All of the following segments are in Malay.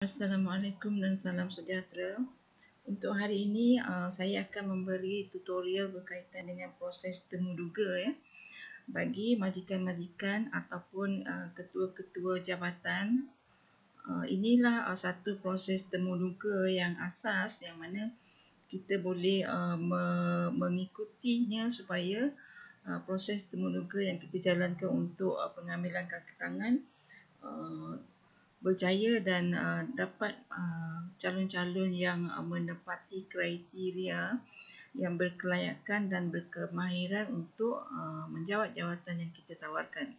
Assalamualaikum dan salam sejahtera. Untuk hari ini saya akan memberi tutorial berkaitan dengan proses temuduga bagi majikan-majikan ataupun ketua-ketua jabatan. Inilah satu proses temuduga yang asas yang mana kita boleh mengikutinya supaya proses temuduga yang kita jalankan untuk pengambilan kaki tangan berjaya dan dapat calon-calon yang menepati kriteria yang berkelayakan dan berkemahiran untuk menjawat jawatan yang kita tawarkan.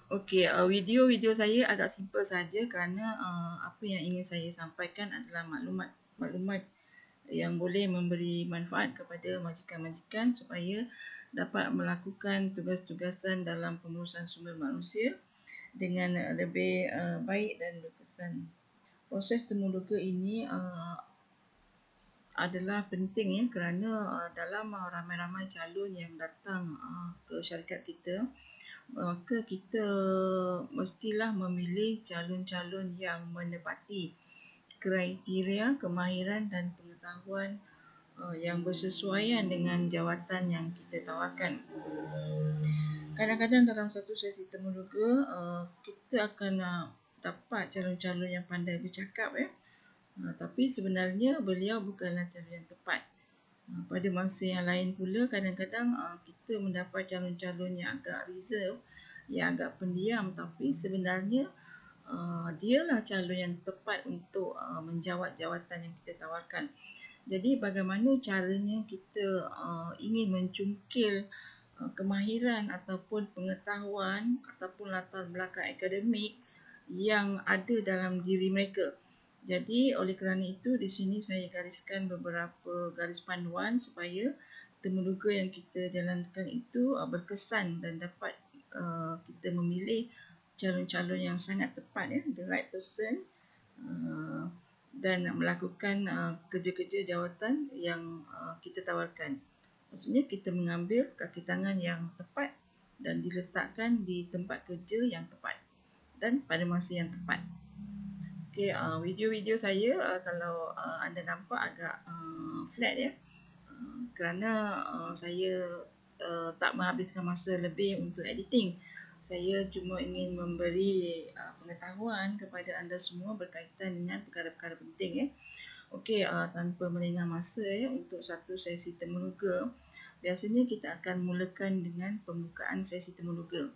Okey, video saya agak simple saja kerana apa yang ingin saya sampaikan adalah maklumat yang boleh memberi manfaat kepada majikan-majikan supaya dapat melakukan tugas-tugasan dalam pengurusan sumber manusia dengan lebih baik dan berkesan. Proses temuduga ini adalah penting kerana dalam ramai-ramai calon yang datang ke syarikat kita, maka kita mestilah memilih calon-calon yang menepati kriteria kemahiran dan pengetahuan yang bersesuaian dengan jawatan yang kita tawarkan. Kadang-kadang dalam satu sesi temuduga kita akan dapat calon-calon yang pandai bercakap tapi sebenarnya beliau bukanlah calon yang tepat. Pada masa yang lain pula kadang-kadang kita mendapat calon-calon yang agak reserve, yang agak pendiam, tapi sebenarnya dialah calon yang tepat untuk menjawat jawatan yang kita tawarkan. Jadi bagaimana caranya kita ingin mencungkil kemahiran ataupun pengetahuan ataupun latar belakang akademik yang ada dalam diri mereka. Jadi oleh kerana itu di sini saya gariskan beberapa garis panduan supaya temuduga yang kita jalankan itu berkesan dan dapat kita memilih calon-calon yang sangat tepat the right person dan melakukan kerja-kerja jawatan yang kita tawarkan. Maksudnya kita mengambil kaki tangan yang tepat dan diletakkan di tempat kerja yang tepat dan pada masa yang tepat. Okey, video-video saya kalau anda nampak agak flat kerana saya tak menghabiskan masa lebih untuk editing. Saya cuma ingin memberi pengetahuan kepada anda semua berkaitan dengan perkara-perkara penting Okey, tanpa melengah masa untuk satu sesi temuduga, biasanya kita akan mulakan dengan pembukaan sesi temuduga.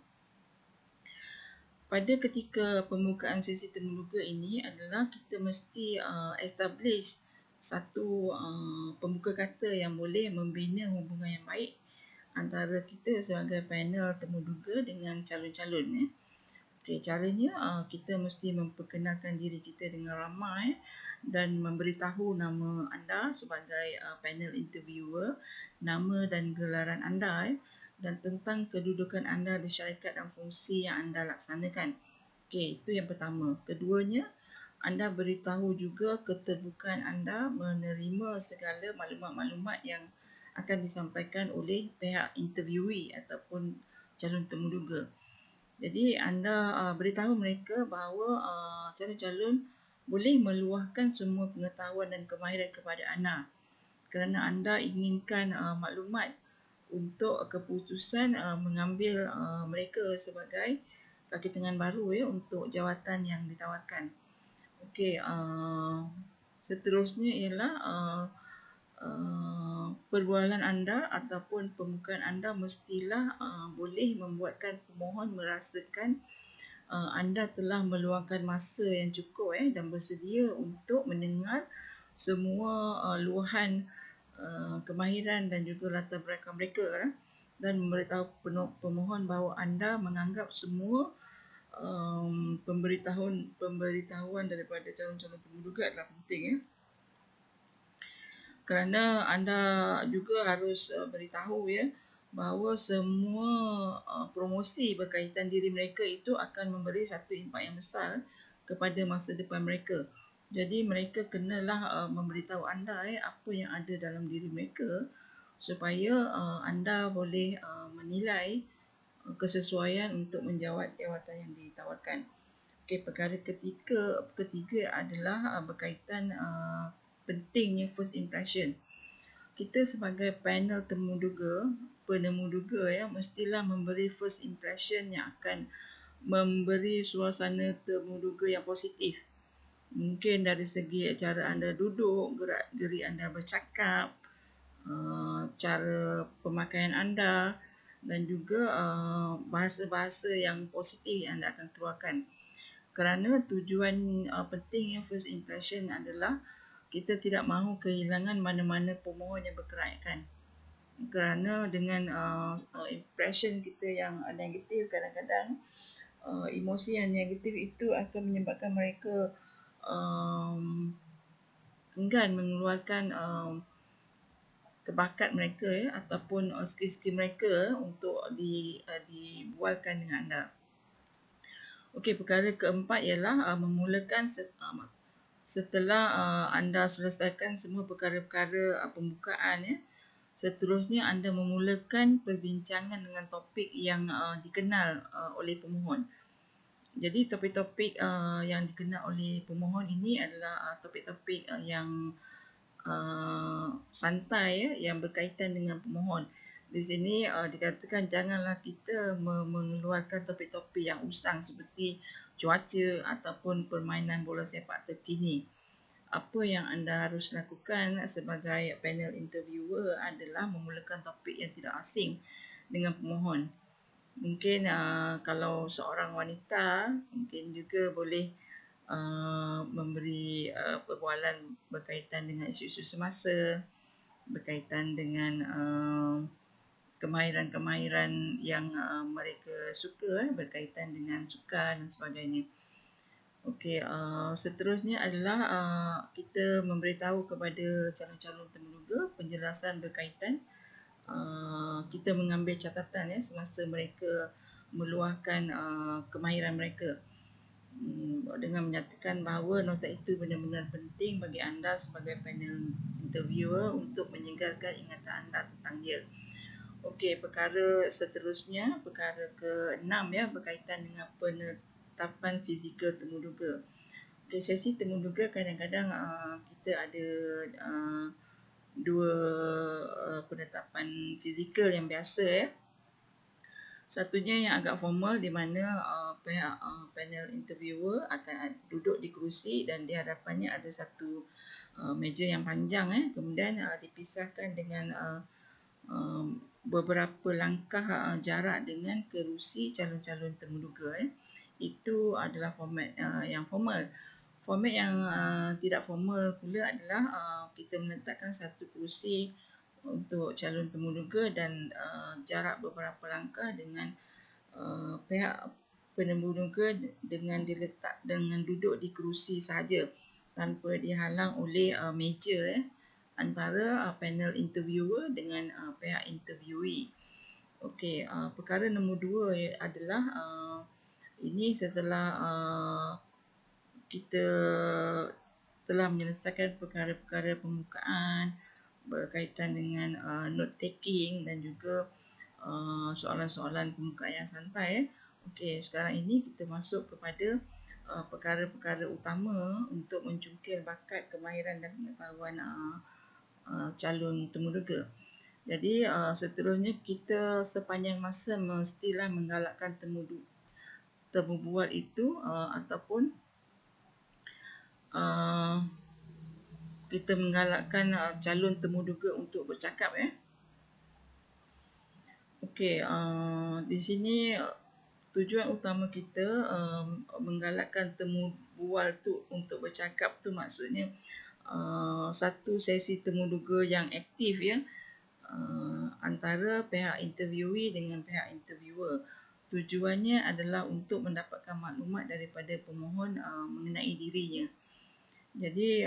Pada ketika pembukaan sesi temuduga ini adalah kita mesti establish satu pembuka kata yang boleh membina hubungan yang baik antara kita sebagai panel temuduga dengan calon-calon Okey, caranya kita mesti memperkenalkan diri kita dengan ramai dan memberitahu nama anda sebagai panel interviewer, nama dan gelaran anda dan tentang kedudukan anda di syarikat dan fungsi yang anda laksanakan. Okey, itu yang pertama. Keduanya, anda beritahu juga keterbukaan anda menerima segala maklumat-maklumat yang akan disampaikan oleh pihak interviewee ataupun calon temuduga. Jadi anda beritahu mereka bahawa calon-calon boleh meluahkan semua pengetahuan dan kemahiran kepada anda kerana anda inginkan maklumat untuk keputusan mengambil mereka sebagai kaki tangan baru untuk jawatan yang ditawarkan. Okey, seterusnya ialah perbualan anda ataupun pembukaan anda mestilah boleh membuatkan pemohon merasakan anda telah meluangkan masa yang cukup dan bersedia untuk mendengar semua luahan kemahiran dan juga latar belakang mereka dan memberitahu pemohon bahawa anda menganggap semua pemberitahuan daripada calon-calon temuduga adalah penting kerana anda juga harus beritahu bahawa semua promosi berkaitan diri mereka itu akan memberi satu impak yang besar kepada masa depan mereka. Jadi mereka kenalah memberitahu anda apa yang ada dalam diri mereka supaya anda boleh menilai kesesuaian untuk menjawat jawatan yang ditawarkan. Okey, perkara ketiga adalah berkaitan pentingnya first impression. Kita sebagai panel penemuduga ya, mestilah memberi first impression yang akan memberi suasana temuduga yang positif. Mungkin dari segi cara anda duduk, gerak-gerik anda bercakap, cara pemakaian anda dan juga bahasa-bahasa yang positif yang anda akan keluarkan. Kerana tujuan penting yang first impression adalah kita tidak mahu kehilangan mana-mana pemohon yang berkelayakan. Kerana dengan impression kita yang negatif, kadang-kadang emosi yang negatif itu akan menyebabkan mereka enggan mengeluarkan kebakat mereka ya, ataupun skill-skill mereka untuk dibualkan dengan anda. Okey, perkara keempat ialah memulakan setelah anda selesaikan semua perkara-perkara pembukaan ya. Seterusnya anda memulakan perbincangan dengan topik yang dikenal oleh pemohon. Jadi topik-topik yang dikenal oleh pemohon ini adalah topik-topik yang santai ya, yang berkaitan dengan pemohon. Di sini dikatakan janganlah kita mengeluarkan topik-topik yang usang seperti cuaca ataupun permainan bola sepak terkini. Apa yang anda harus lakukan sebagai panel interviewer adalah memulakan topik yang tidak asing dengan pemohon. Mungkin kalau seorang wanita, mungkin juga boleh memberi perbualan berkaitan dengan isu-isu semasa, berkaitan dengan kemahiran-kemahiran yang mereka suka berkaitan dengan sukan dan sebagainya. Okey, seterusnya adalah kita memberitahu kepada calon-calon temuduga penjelasan berkaitan kita mengambil catatan ya semasa mereka meluahkan kemahiran mereka. Dengan menyatakan bahawa nota itu benar-benar penting bagi anda sebagai panel interviewer untuk menyegarkan ingatan anda tentang dia. Okey, perkara seterusnya, perkara ke-6 ya, berkaitan dengan penetapan fizikal temuduga. Okey, sesi temuduga kadang-kadang kita ada dua penetapan fizikal yang biasa ya. Satunya yang agak formal di mana pihak panel interviewer akan duduk di kerusi dan di hadapannya ada satu meja yang panjang kemudian dipisahkan dengan beberapa langkah jarak dengan kerusi calon-calon temuduga. Itu adalah format yang formal. Format yang tidak formal pula adalah kita meletakkan satu kerusi untuk calon temuduga dan jarak beberapa langkah dengan pihak penemuduga dengan duduk di kerusi sahaja tanpa dihalang oleh meja antara panel interviewer dengan pihak interviewee. Okey, perkara nombor 2 adalah ini setelah kita telah menyelesaikan perkara-perkara pembukaan berkaitan dengan note taking dan juga soalan-soalan pembukaan yang santai. Okey, sekarang ini kita masuk kepada perkara-perkara utama untuk mencungkil bakat, kemahiran dan pengetahuan calon temuduga. Jadi seterusnya kita sepanjang masa mestilah menggalakkan temu bual itu ataupun kita menggalakkan calon temuduga untuk bercakap ya. Okey, di sini tujuan utama kita menggalakkan temu bual tu untuk bercakap tu maksudnya satu sesi temuduga yang aktif ya antara pihak interviewee dengan pihak interviewer. Tujuannya adalah untuk mendapatkan maklumat daripada pemohon mengenai dirinya. Jadi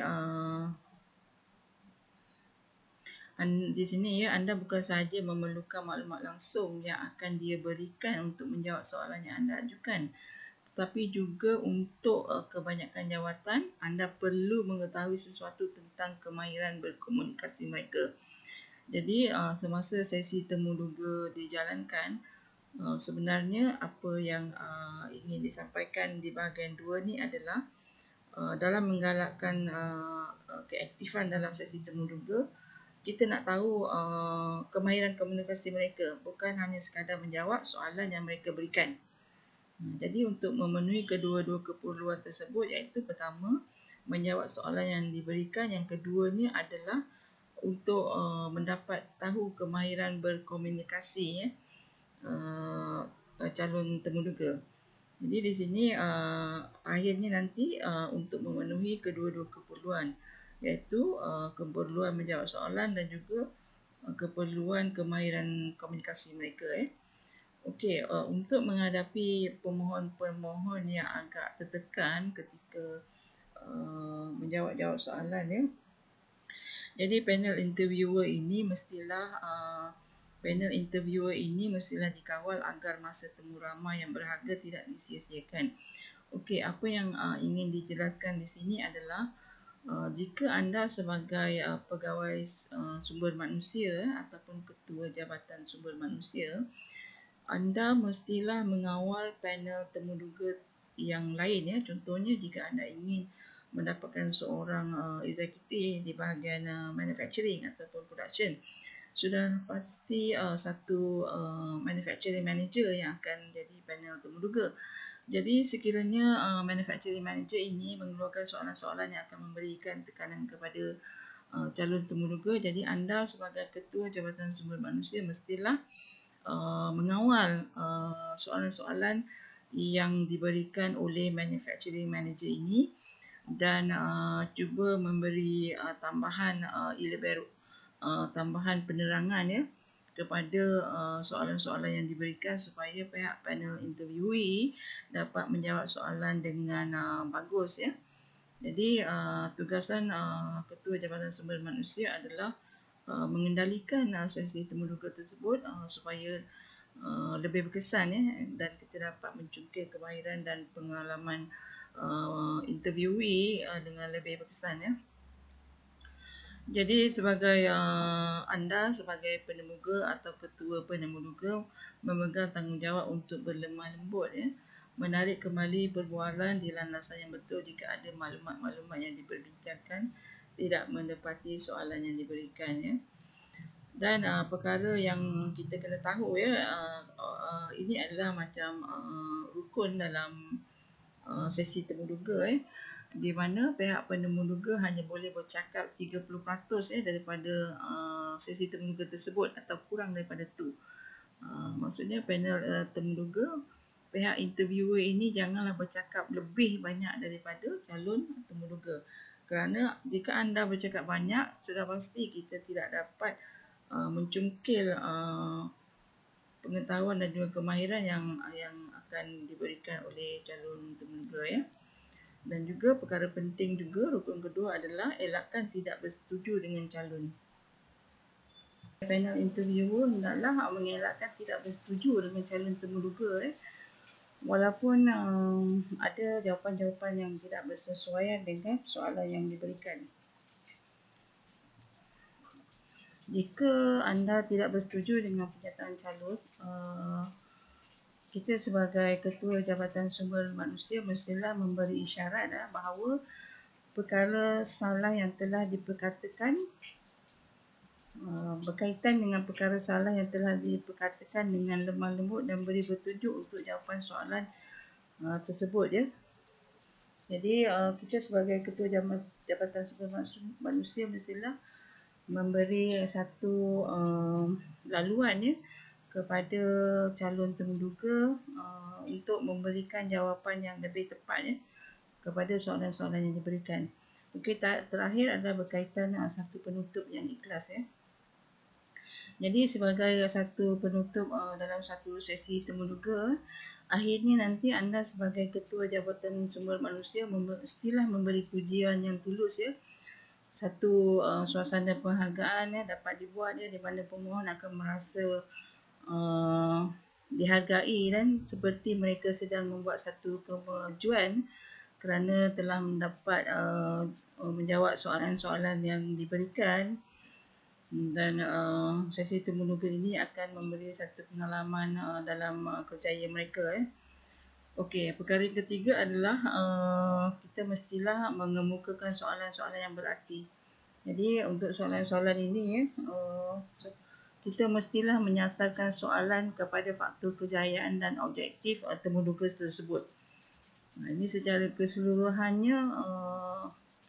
di sini ya, anda bukan sahaja memerlukan maklumat langsung yang akan dia berikan untuk menjawab soalan yang anda ajukan, tetapi juga untuk kebanyakan jawatan anda perlu mengetahui sesuatu tentang kemahiran berkomunikasi mereka. Jadi semasa sesi temuduga dijalankan, Sebenarnya apa yang ingin disampaikan di bahagian 2 ni adalah dalam menggalakkan keaktifan dalam sesi temuduga, kita nak tahu kemahiran komunikasi mereka, bukan hanya sekadar menjawab soalan yang mereka berikan. Jadi untuk memenuhi kedua-dua keperluan tersebut, iaitu pertama, menjawab soalan yang diberikan, yang keduanya adalah untuk mendapat tahu kemahiran berkomunikasi calon temuduga. Jadi di sini akhirnya nanti untuk memenuhi kedua-dua keperluan, iaitu keperluan menjawab soalan dan juga keperluan kemahiran komunikasi mereka. Okey, untuk menghadapi pemohon-pemohon yang agak tertekan ketika menjawab-jawab soalan ya. Jadi panel interviewer ini mestilah dikawal agar masa temu ramai yang berharga tidak disia-siakan. Okey, apa yang ingin dijelaskan di sini adalah jika anda sebagai pegawai sumber manusia ataupun ketua jabatan sumber manusia, anda mestilah mengawal panel temuduga yang lain ya. Contohnya jika anda ingin mendapatkan seorang eksekutif di bahagian manufacturing ataupun production, sudah pasti satu manufacturing manager yang akan jadi panel temuduga. Jadi sekiranya manufacturing manager ini mengeluarkan soalan-soalan yang akan memberikan tekanan kepada calon temuduga, jadi anda sebagai ketua jabatan sumber manusia mestilah mengawal soalan-soalan yang diberikan oleh manufacturing manager ini dan cuba memberi tambahan tambahan penerangan ya kepada soalan-soalan yang diberikan supaya pihak panel interviewee dapat menjawab soalan dengan bagus ya. Jadi tugasan ketua jabatan sumber manusia adalah mengendalikan sesi temuduga tersebut supaya lebih berkesan ya, dan kita dapat mencungkil kemahiran dan pengalaman interviewee dengan lebih berkesan ya. Jadi sebagai anda sebagai penemuga atau ketua penemuduga memegang tanggungjawab untuk berlemah lembut ya, menarik kembali perbualan di landasan yang betul jika ada maklumat-maklumat yang diperbincangkan tidak mendapati soalan yang diberikan ya. Dan perkara yang kita kena tahu ya, ini adalah macam rukun dalam sesi temuduga di mana pihak penemuduga hanya boleh bercakap 30% daripada sesi temuduga tersebut atau kurang daripada itu. Maksudnya panel temuduga, pihak interviewer ini janganlah bercakap lebih banyak daripada calon temuduga. Kerana jika anda bercakap banyak, sudah pasti kita tidak dapat mencungkil pengetahuan dan juga kemahiran yang akan diberikan oleh calon temuduga ya. Dan juga perkara penting juga, rukun kedua adalah elakkan tidak bersetuju dengan calon. Panel interviewer hendaklah mengelakkan tidak bersetuju dengan calon temuduga walaupun ada jawapan-jawapan yang tidak bersesuaian dengan soalan yang diberikan. Jika anda tidak bersetuju dengan pernyataan calon, kita sebagai ketua jabatan sumber manusia mestilah memberi isyarat bahawa perkara salah yang telah diperkatakan berkaitan dengan perkara salah yang telah diperkatakan dengan lemah lembut dan beri petunjuk untuk jawapan soalan tersebut ya. Jadi kita sebagai ketua jabatan sumber manusia mestilah memberi satu laluan ya kepada calon temuduga untuk memberikan jawapan yang lebih tepat ya kepada soalan-soalan yang diberikan. Okey, terakhir adalah berkaitan satu penutup yang ikhlas ya. Jadi sebagai satu penutup dalam satu sesi temuduga, akhirnya nanti anda sebagai ketua jabatan sumber manusia mestilah memberi pujian yang tulus ya. Satu suasana penghargaan ya dapat dibuat ya, di mana pemohon akan merasa dihargai dan seperti mereka sedang membuat satu kemajuan kerana telah mendapat menjawab soalan-soalan yang diberikan. Dan sesi temuduga ini akan memberi satu pengalaman dalam kerjaya mereka. Okey, perkara yang ketiga adalah kita mestilah mengemukakan soalan-soalan yang berarti. Jadi untuk soalan-soalan ini kita mestilah menyasarkan soalan kepada faktor kejayaan dan objektif temuduga tersebut. Ini secara keseluruhannya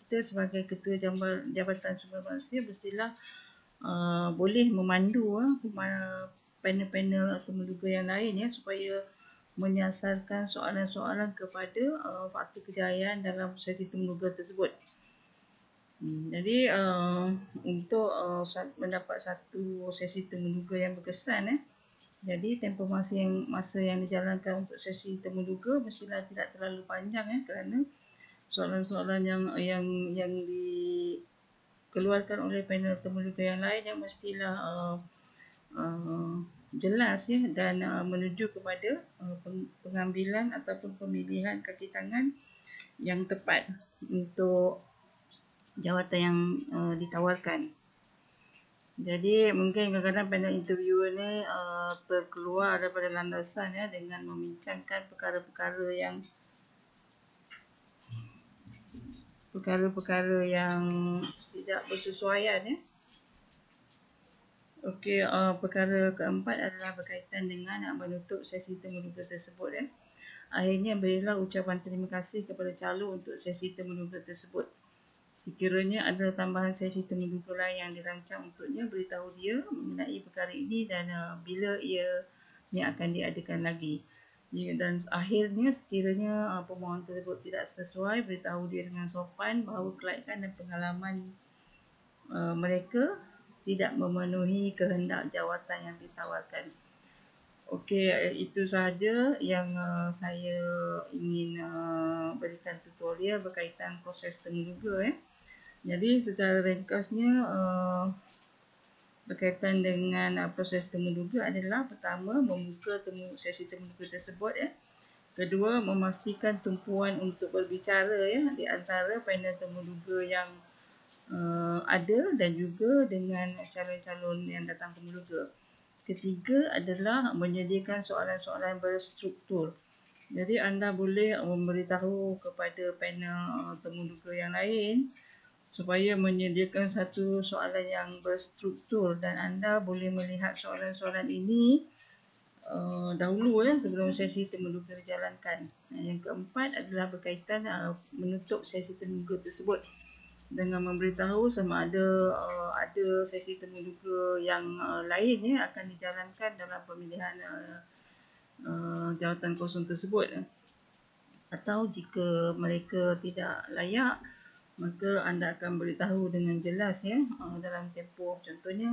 kita sebagai ketua Jabatan Sumber Manusia mestilah boleh memandu panel-panel temuduga yang lain supaya menyasarkan soalan-soalan kepada faktor kejayaan dalam sesi temuduga tersebut. Jadi untuk mendapat satu sesi temuduga yang berkesan, jadi tempoh masa yang dijalankan untuk sesi temuduga mestilah tidak terlalu panjang kerana soalan-soalan yang dikeluarkan oleh panel temuduga yang lain yang mestilah jelas dan menuju kepada pengambilan ataupun pemilihan kaki tangan yang tepat untuk jawatan yang ditawarkan. Jadi mungkin kadang-kadang panel interviewer ni terkeluar daripada landasan dengan membincangkan perkara-perkara yang tidak bersesuaian. Okey, perkara keempat adalah berkaitan dengan menutup sesi temuduga tersebut. Akhirnya berilah ucapan terima kasih kepada calon untuk sesi temuduga tersebut. Sekiranya ada tambahan sesi temuduga lain yang dirancang untuknya, beritahu dia mengenai perkara ini dan bila ia akan diadakan lagi. Dan akhirnya sekiranya pemohon tersebut tidak sesuai, beritahu dia dengan sopan bahawa kelayakan dan pengalaman mereka tidak memenuhi kehendak jawatan yang ditawarkan. Okey, itu sahaja yang saya ingin berikan tutorial berkaitan proses temuduga. Jadi secara ringkasnya berkaitan dengan proses temuduga adalah pertama, membuka sesi temuduga tersebut. Kedua, memastikan tumpuan untuk berbicara di antara panel temuduga yang ada dan juga dengan calon-calon yang datang temuduga. Ketiga adalah menyediakan soalan-soalan berstruktur. Jadi anda boleh memberitahu kepada panel temuduga yang lain supaya menyediakan satu soalan yang berstruktur dan anda boleh melihat soalan-soalan ini dahulu sebelum sesi temuduga dijalankan. Yang keempat adalah berkaitan menutup sesi temuduga tersebut dengan memberitahu sama ada sesi temuduga yang lain akan dijalankan dalam pemilihan jawatan kosong tersebut. Atau jika mereka tidak layak, maka anda akan beritahu dengan jelas dalam tempoh. Contohnya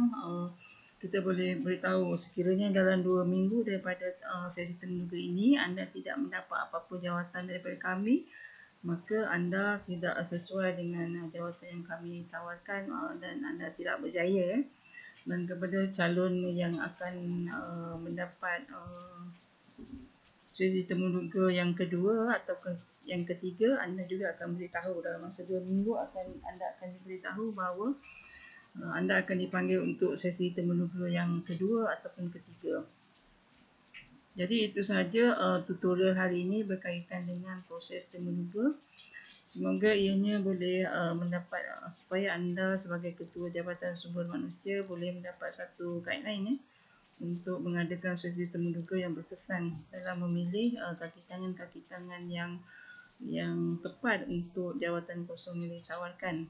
kita boleh beritahu sekiranya dalam 2 minggu daripada sesi temuduga ini anda tidak mendapat apa-apa jawatan daripada kami, maka anda tidak sesuai dengan jawatan yang kami tawarkan dan anda tidak berjaya. Dan kepada calon yang akan mendapat sesi temuduga yang kedua atau yang ketiga, anda juga akan beritahu dalam masa 2 minggu anda akan diberitahu bahawa anda akan dipanggil untuk sesi temuduga yang kedua ataupun ketiga. Jadi itu sahaja tutorial hari ini berkaitan dengan proses temuduga. Semoga ianya boleh mendapat supaya anda sebagai ketua Jabatan Sumber Manusia boleh mendapat satu guideline untuk mengadakan sesi temuduga yang berkesan dalam memilih kaki tangan yang tepat untuk jawatan kosong yang ditawarkan.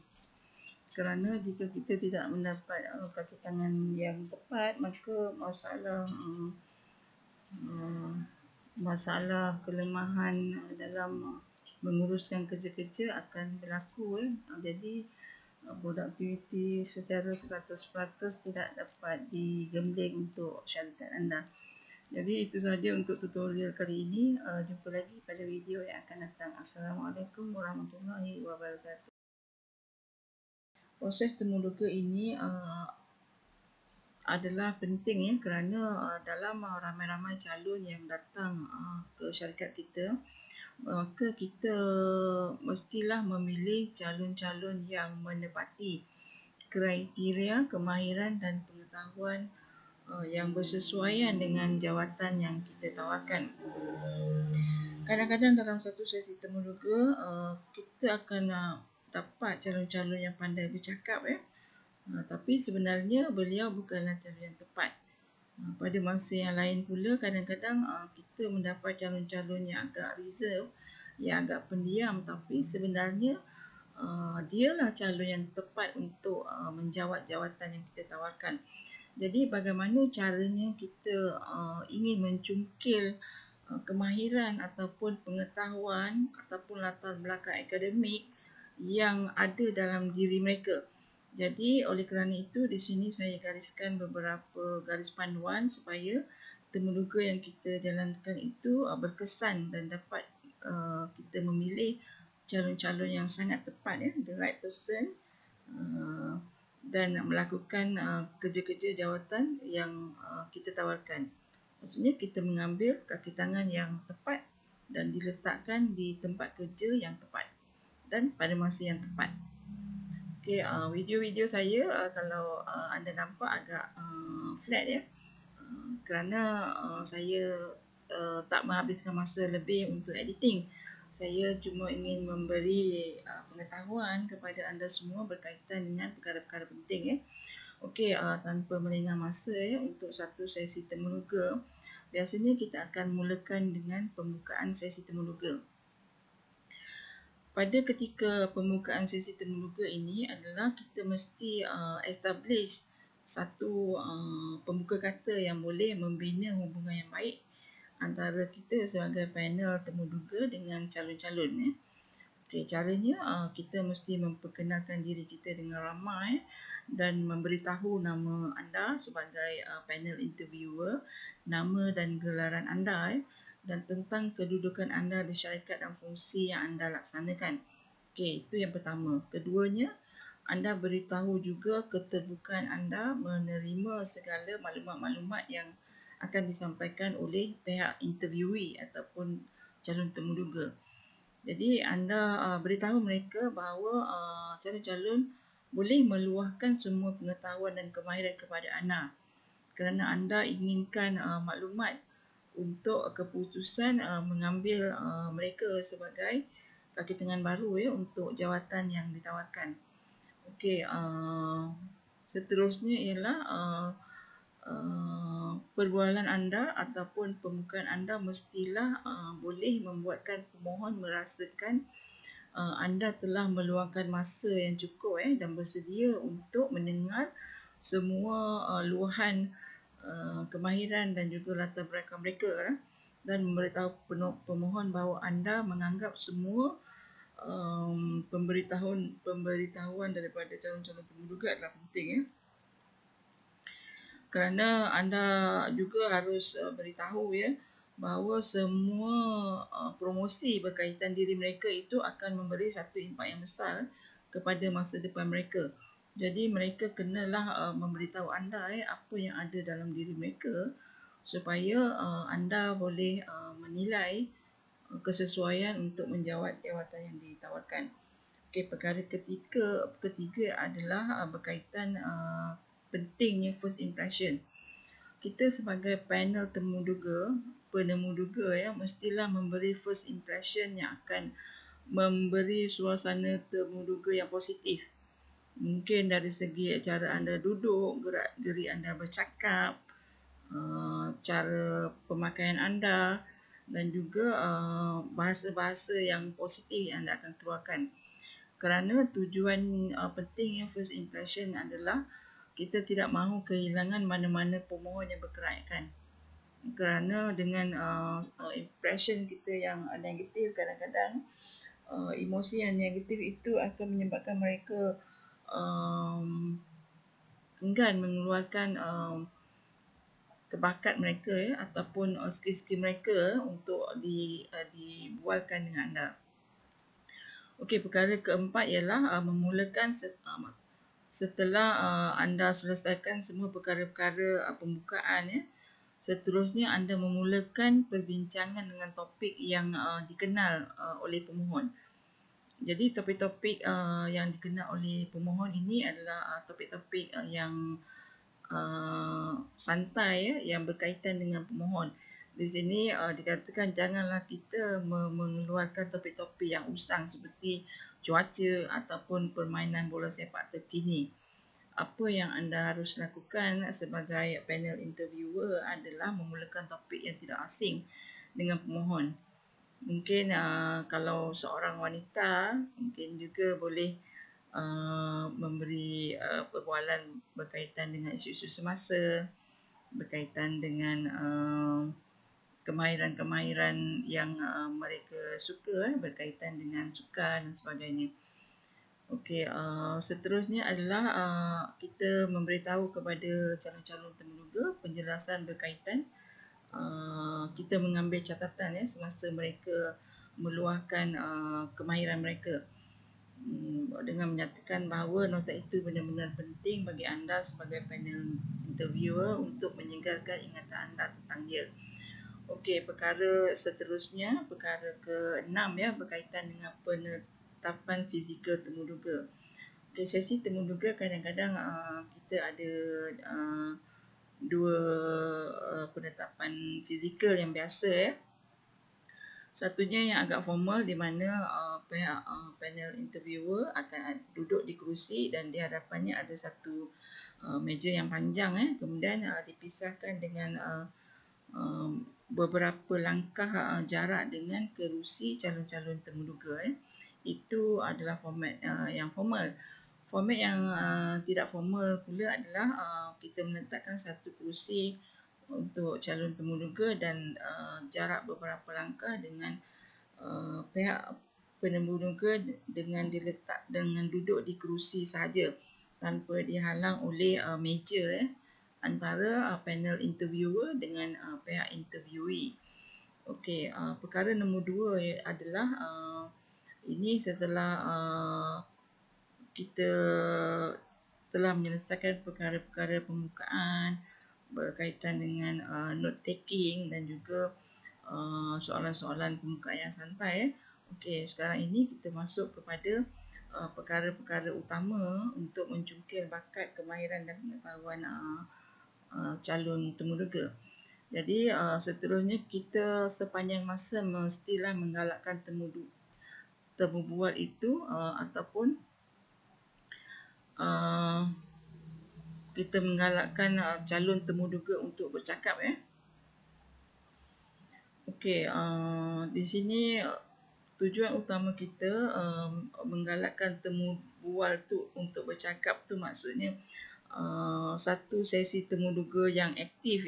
Kerana jika kita tidak mendapat kaki tangan yang tepat, maka masalah kelemahan dalam menguruskan kerja-kerja akan berlaku. Jadi produktiviti secara 100% tidak dapat digembling untuk syarikat anda. Jadi itu sahaja untuk tutorial kali ini. Jumpa lagi pada video yang akan datang. Assalamualaikum warahmatullahi wabarakatuh. Proses temuduga ini adalah penting kerana dalam ramai-ramai calon yang datang ke syarikat kita, maka kita mestilah memilih calon-calon yang menepati kriteria kemahiran dan pengetahuan yang bersesuaian dengan jawatan yang kita tawarkan. Kadang-kadang dalam satu sesi temuduga, kita akan dapat calon-calon yang pandai bercakap, tapi sebenarnya beliau bukanlah calon yang tepat. Pada masa yang lain pula, kadang-kadang kita mendapat calon-calon yang agak reserve, yang agak pendiam, tapi sebenarnya dialah calon yang tepat untuk menjawat jawatan yang kita tawarkan. Jadi bagaimana caranya kita ingin mencungkil kemahiran ataupun pengetahuan ataupun latar belakang akademik yang ada dalam diri mereka. Jadi oleh kerana itu di sini saya gariskan beberapa garis panduan supaya temuduga yang kita jalankan itu berkesan dan dapat kita memilih calon-calon yang sangat tepat, the right person, dan melakukan kerja-kerja jawatan yang kita tawarkan. Maksudnya kita mengambil kaki tangan yang tepat dan diletakkan di tempat kerja yang tepat dan pada masa yang tepat. Okey, video-video saya kalau anda nampak agak flat, kerana saya tak menghabiskan masa lebih untuk editing. Saya cuma ingin memberi pengetahuan kepada anda semua berkaitan dengan perkara-perkara penting. Okey, tanpa melengah masa untuk satu sesi temuduga, biasanya kita akan mulakan dengan pembukaan sesi temuduga. Pada ketika pembukaan sesi temuduga ini adalah kita mesti establish satu pembuka kata yang boleh membina hubungan yang baik antara kita sebagai panel temuduga dengan calon-calon. Okey, caranya kita mesti memperkenalkan diri kita dengan ramai dan memberitahu nama anda sebagai panel interviewer, nama dan gelaran anda dan tentang kedudukan anda di syarikat dan fungsi yang anda laksanakan. Okey, itu yang pertama. Keduanya, anda beritahu juga keterbukaan anda menerima segala maklumat-maklumat yang akan disampaikan oleh pihak interviewee ataupun calon temuduga. Jadi anda beritahu mereka bahawa calon-calon boleh meluahkan semua pengetahuan dan kemahiran kepada anda kerana anda inginkan maklumat untuk keputusan mengambil mereka sebagai kaki tangan baru untuk jawatan yang ditawarkan. Okey, seterusnya ialah perbualan anda ataupun pembukaan anda mestilah boleh membuatkan pemohon merasakan anda telah meluangkan masa yang cukup dan bersedia untuk mendengar semua luahan kemahiran dan juga latar belakang mereka dan memberitahu pemohon bahawa anda menganggap semua pemberitahuan daripada calon-calon temuduga adalah penting. Kerana anda juga harus beritahu bahawa semua promosi berkaitan diri mereka itu akan memberi satu impak yang besar kepada masa depan mereka. Jadi mereka kenalah memberitahu anda apa yang ada dalam diri mereka supaya anda boleh menilai kesesuaian untuk menjawat jawatan yang ditawarkan. Okey, perkara ketiga adalah berkaitan pentingnya first impression. Kita sebagai panel penemuduga mestilah memberi first impression yang akan memberi suasana temuduga yang positif. Mungkin dari segi cara anda duduk, gerak-gerik anda bercakap, cara pemakaian anda dan juga bahasa-bahasa yang positif yang anda akan keluarkan. Kerana tujuan penting first impression adalah kita tidak mahu kehilangan mana-mana pemohon yang berkelayakan. Kerana dengan impression kita yang negatif, kadang-kadang emosi yang negatif itu akan menyebabkan mereka enggan mengeluarkan kebakat mereka ataupun skill-skill mereka untuk dibualkan dengan anda. Okey, perkara keempat ialah memulakan setelah anda selesaikan semua perkara-perkara pembukaan seterusnya anda memulakan perbincangan dengan topik yang dikenal oleh pemohon. Jadi topik-topik yang dikenal oleh pemohon ini adalah topik-topik yang santai yang berkaitan dengan pemohon. Di sini dikatakan janganlah kita mengeluarkan topik-topik yang usang seperti cuaca ataupun permainan bola sepak terkini. Apa yang anda harus lakukan sebagai panel interviewer adalah memulakan topik yang tidak asing dengan pemohon. Mungkin kalau seorang wanita mungkin juga boleh memberi perbualan berkaitan dengan isu-isu semasa, berkaitan dengan kemahiran-kemahiran yang mereka suka berkaitan dengan sukan dan sebagainya. Okey, seterusnya adalah kita memberitahu kepada calon-calon temuduga penjelasan berkaitan. Kita mengambil catatan semasa mereka meluahkan kemahiran mereka. Dengan menyatakan bahawa nota itu benar-benar penting bagi anda sebagai panel interviewer untuk menyegarkan ingatan anda tentang dia. Okey, perkara seterusnya, perkara ke-6 berkaitan dengan penetapan fizikal temuduga. Okey, sesi temuduga kadang-kadang kita ada dua penetapan fizikal yang biasa. Satunya yang agak formal di mana pihak panel interviewer akan duduk di kerusi dan di hadapannya ada satu meja yang panjang. Kemudian dipisahkan dengan beberapa langkah jarak dengan kerusi calon-calon temuduga. Itu adalah format yang formal. Format yang tidak formal pula adalah kita meletakkan satu kerusi untuk calon temuduga dan jarak beberapa langkah dengan pihak penemuduga dengan duduk di kerusi sahaja tanpa dihalang oleh meja antara panel interviewer dengan pihak interviewee. Okey, perkara nombor 2 adalah ini setelah kita telah menyelesaikan perkara-perkara pembukaan berkaitan dengan note taking dan juga soalan-soalan pembukaan yang santai. Okey, sekarang ini kita masuk kepada perkara-perkara utama untuk mencungkil bakat, kemahiran dan pengetahuan calon temuduga. Jadi seterusnya kita sepanjang masa mestilah menggalakkan temu bual itu ataupun kita menggalakkan calon temuduga untuk bercakap. Okey, di sini tujuan utama kita menggalakkan temu bual tu untuk bercakap tu maksudnya satu sesi temuduga yang aktif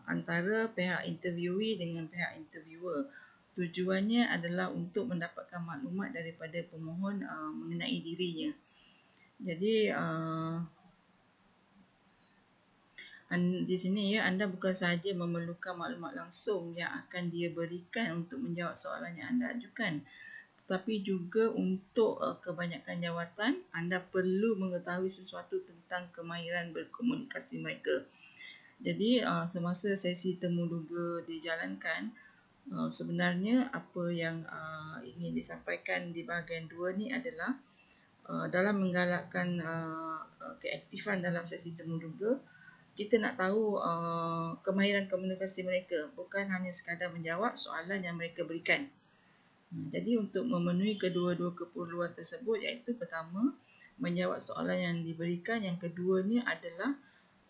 antara pihak interviewee dengan pihak interviewer. Tujuannya adalah untuk mendapatkan maklumat daripada pemohon mengenai dirinya. Jadi di sini anda bukan sahaja memerlukan maklumat langsung yang akan dia berikan untuk menjawab soalan yang anda ajukan, tetapi juga untuk kebanyakan jawatan anda perlu mengetahui sesuatu tentang kemahiran berkomunikasi mereka. Jadi semasa sesi temuduga dijalankan, sebenarnya apa yang ingin disampaikan di bahagian 2 ni adalah dalam menggalakkan keaktifan dalam sesi temuduga, kita nak tahu kemahiran komunikasi mereka, bukan hanya sekadar menjawab soalan yang mereka berikan. Jadi untuk memenuhi kedua-dua keperluan tersebut, iaitu pertama menjawab soalan yang diberikan, yang keduanya adalah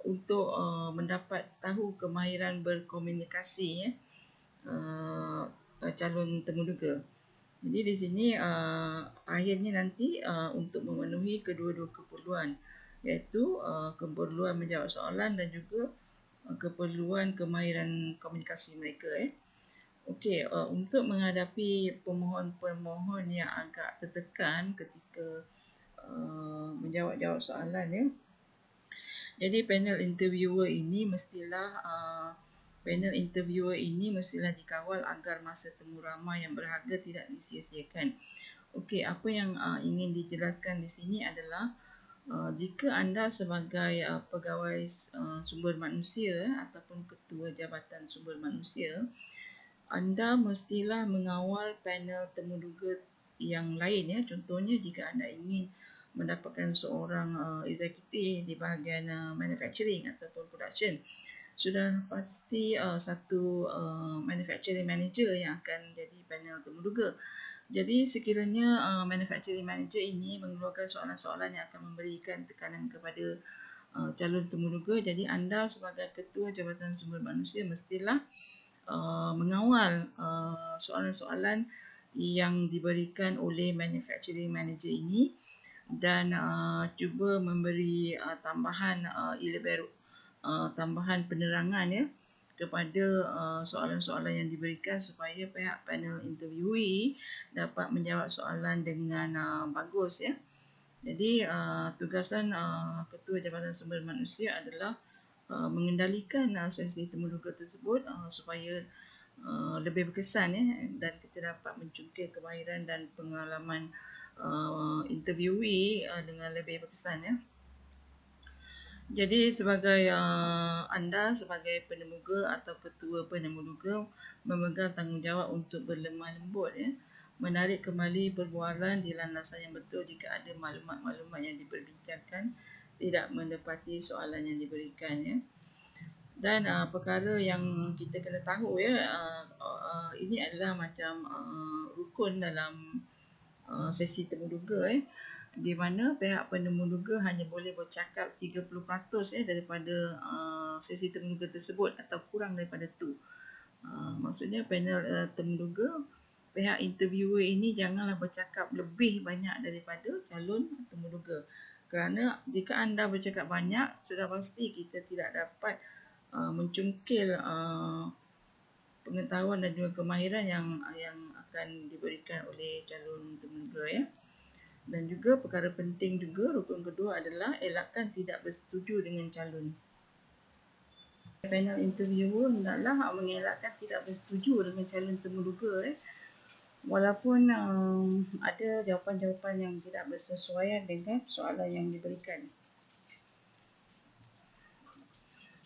untuk mendapat tahu kemahiran berkomunikasi calon temuduga. Jadi di sini akhirnya nanti untuk memenuhi kedua-dua keperluan, iaitu keperluan menjawab soalan dan juga keperluan kemahiran komunikasi mereka. Okey, untuk menghadapi pemohon-pemohon yang agak tertekan ketika menjawab soalan jadi panel interviewer ini mestilah dikawal agar masa temu ramai yang berharga tidak disia-siakan. Okey, apa yang ingin dijelaskan di sini adalah jika anda sebagai pegawai sumber manusia ataupun ketua jabatan sumber manusia, anda mestilah mengawal panel temuduga yang lain ya. Contohnya jika anda ingin mendapatkan seorang eksekutif di bahagian manufacturing ataupun production, sudah pasti satu manufacturing manager yang akan jadi panel temuduga. Jadi sekiranya manufacturing manager ini mengeluarkan soalan-soalan yang akan memberikan tekanan kepada calon temuduga, jadi anda sebagai ketua Jabatan Sumber Manusia mestilah mengawal soalan-soalan yang diberikan oleh manufacturing manager ini dan cuba memberi tambahan tambahan penerangan ya kepada soalan-soalan yang diberikan supaya pihak panel interviewee dapat menjawab soalan dengan bagus ya. Jadi tugasan Ketua Jabatan Sumber Manusia adalah mengendalikan sesi temuduga tersebut supaya lebih berkesan ya, dan kita dapat mencungkil kemahiran dan pengalaman interviewee dengan lebih berkesan ya. Jadi sebagai anda sebagai penemuga atau ketua penemuduga memegang tanggungjawab untuk berlemah lembut ya, menarik kembali perbualan di landasan yang betul jika ada maklumat-maklumat yang diperbincangkan tidak mendapati soalan yang diberikan ya. Dan perkara yang kita kena tahu ya, ini adalah macam rukun dalam sesi temuduga ya, di mana pihak penemuduga hanya boleh bercakap 30% daripada sesi temuduga tersebut atau kurang daripada itu. Maksudnya panel temuduga, pihak interviewer ini janganlah bercakap lebih banyak daripada calon temuduga. Kerana jika anda bercakap banyak, sudah pasti kita tidak dapat mencungkil pengetahuan dan juga kemahiran yang akan diberikan oleh calon temuduga ya. Dan juga perkara penting juga, rukun kedua adalah elakkan tidak bersetuju dengan calon. Panel interviewer hendaklah mengelakkan tidak bersetuju dengan calon temuduga walaupun ada jawapan-jawapan yang tidak bersesuaian dengan soalan yang diberikan.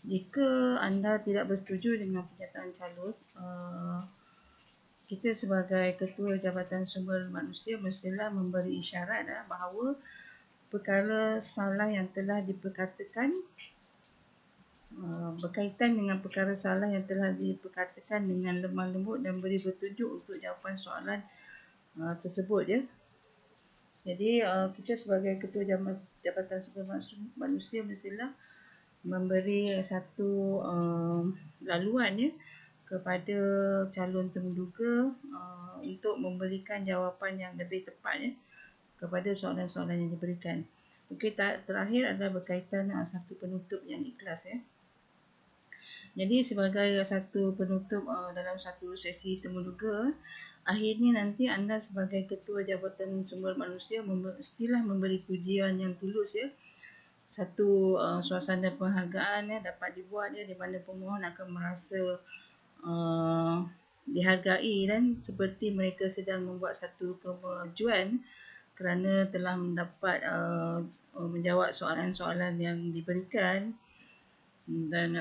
Jika anda tidak bersetuju dengan pernyataan calon, kita sebagai Ketua Jabatan Sumber Manusia mestilah memberi isyarat bahawa perkara salah yang telah diperkatakan berkaitan dengan perkara salah yang telah diperkatakan dengan lemah lembut dan beri petunjuk untuk jawapan soalan tersebut ya. Jadi kita sebagai Ketua Jabatan Sumber Manusia mestilah memberi satu laluan ya kepada calon temuduga untuk memberikan jawapan yang lebih tepat ya kepada soalan-soalan yang diberikan. Okey, terakhir adalah berkaitan satu penutup yang ikhlas ya. Jadi sebagai satu penutup dalam satu sesi temuduga, akhirnya nanti anda sebagai Ketua Jabatan Sumber Manusia mestilah memberi pujian yang tulus ya. Satu suasana penghargaan ya dapat dibuat ya, di mana pemohon akan merasa dihargai dan seperti mereka sedang membuat satu kemajuan kerana telah mendapat menjawab soalan-soalan yang diberikan. Dan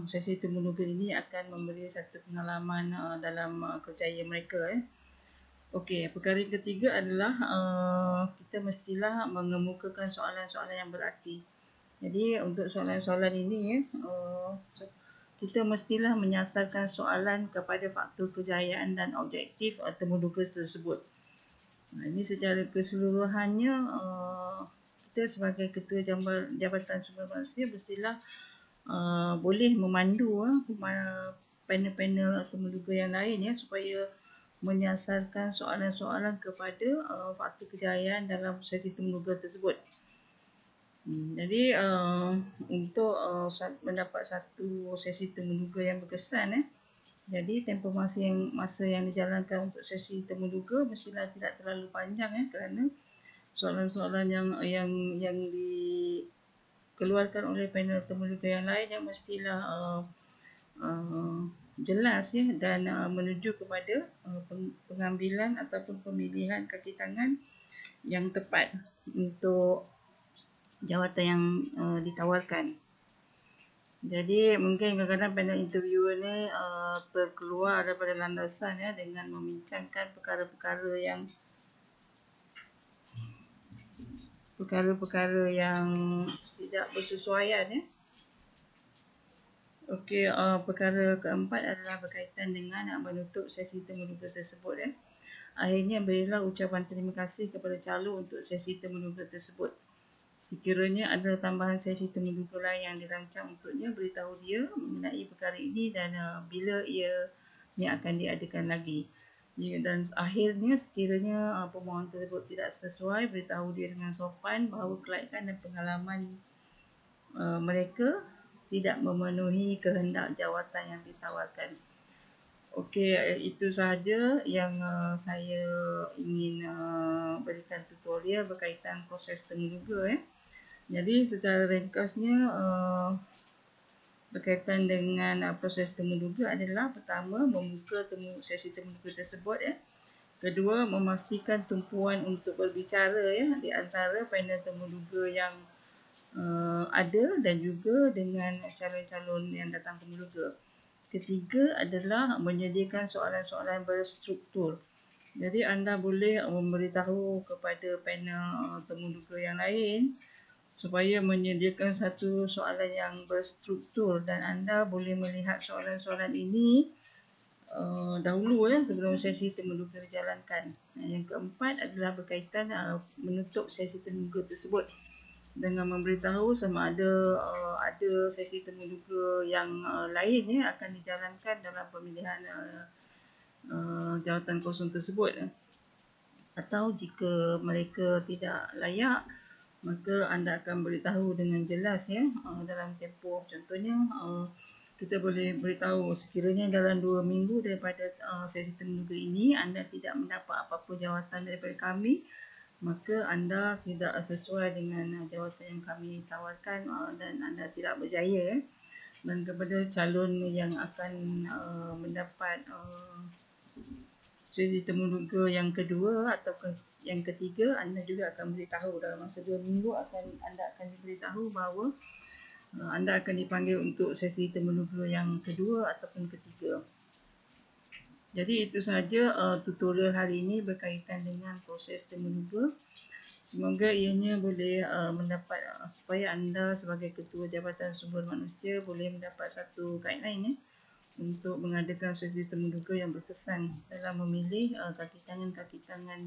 sesi temuduga ini akan memberi satu pengalaman dalam kerjaya mereka. Okey, perkara yang ketiga adalah kita mestilah mengemukakan soalan-soalan yang berarti. Jadi untuk soalan-soalan ini kita mestilah menyasarkan soalan kepada faktor kejayaan dan objektif temuduga tersebut. Ini secara keseluruhannya kita sebagai Ketua Jabatan Sumber Manusia mestilah boleh memandu panel-panel temuduga yang lain ya supaya menyasarkan soalan-soalan kepada faktor kejayaan dalam sesi temuduga tersebut. Jadi untuk mendapat satu sesi temuduga yang berkesan jadi tempoh masa yang dijalankan untuk sesi temuduga mestilah tidak terlalu panjang kerana soalan-soalan yang dikeluarkan oleh panel temuduga yang lain yang mestilah jelas ya dan menuju kepada pengambilan ataupun pemilihan kaki tangan yang tepat untuk jawatan yang ditawarkan. Jadi mungkin kadang-kadang panel interviewer ni terkeluar daripada landasan ya dengan membincangkan perkara-perkara yang perkara-perkara yang tidak bersesuaian ya. Okey, perkara keempat adalah berkaitan dengan menutup sesi temuduga tersebut ya. Akhirnya berilah ucapan terima kasih kepada calon untuk sesi temuduga tersebut. Sekiranya ada tambahan sesi temuduga lain yang dirancang untuknya, beritahu dia mengenai perkara ini dan bila ia akan diadakan lagi. Dan akhirnya sekiranya permohonan tersebut tidak sesuai, beritahu dia dengan sopan bahawa kelaikan dan pengalaman mereka tidak memenuhi kehendak jawatan yang ditawarkan. Okey, itu sahaja yang saya ingin berikan tutorial berkaitan proses temuduga. Jadi secara ringkasnya berkaitan dengan proses temuduga adalah pertama, membuka sesi temuduga tersebut ya. Kedua, memastikan tumpuan untuk berbicara ya di antara panel temuduga yang ada dan juga dengan calon-calon yang datang temuduga. Ketiga adalah menyediakan soalan-soalan berstruktur. Jadi anda boleh memberitahu kepada panel temuduga yang lain supaya menyediakan satu soalan yang berstruktur dan anda boleh melihat soalan-soalan ini dahulu ya sebelum sesi temuduga dijalankan. Yang keempat adalah berkaitan menutup sesi temuduga tersebut dengan memberitahu sama ada sesi temuduga yang lain ya akan dijalankan dalam pemilihan jawatan kosong tersebut. Atau jika mereka tidak layak, maka anda akan beritahu dengan jelas ya dalam tempoh. Contohnya kita boleh beritahu sekiranya dalam 2 minggu daripada sesi temuduga ini anda tidak mendapat apa-apa jawatan daripada kami, maka anda tidak sesuai dengan jawatan yang kami tawarkan dan anda tidak berjaya. Dan kepada calon yang akan mendapat sesi temuduga yang kedua atau yang ketiga, anda juga akan beritahu dalam masa 2 minggu anda akan diberitahu bahawa anda akan dipanggil untuk sesi temuduga yang kedua ataupun ketiga. Jadi itu sahaja tutorial hari ini berkaitan dengan proses temuduga. Semoga ianya boleh mendapat supaya anda sebagai ketua Jabatan Sumber Manusia boleh mendapat satu guideline ya untuk mengadakan sesi temuduga yang berkesan dalam memilih kaki tangan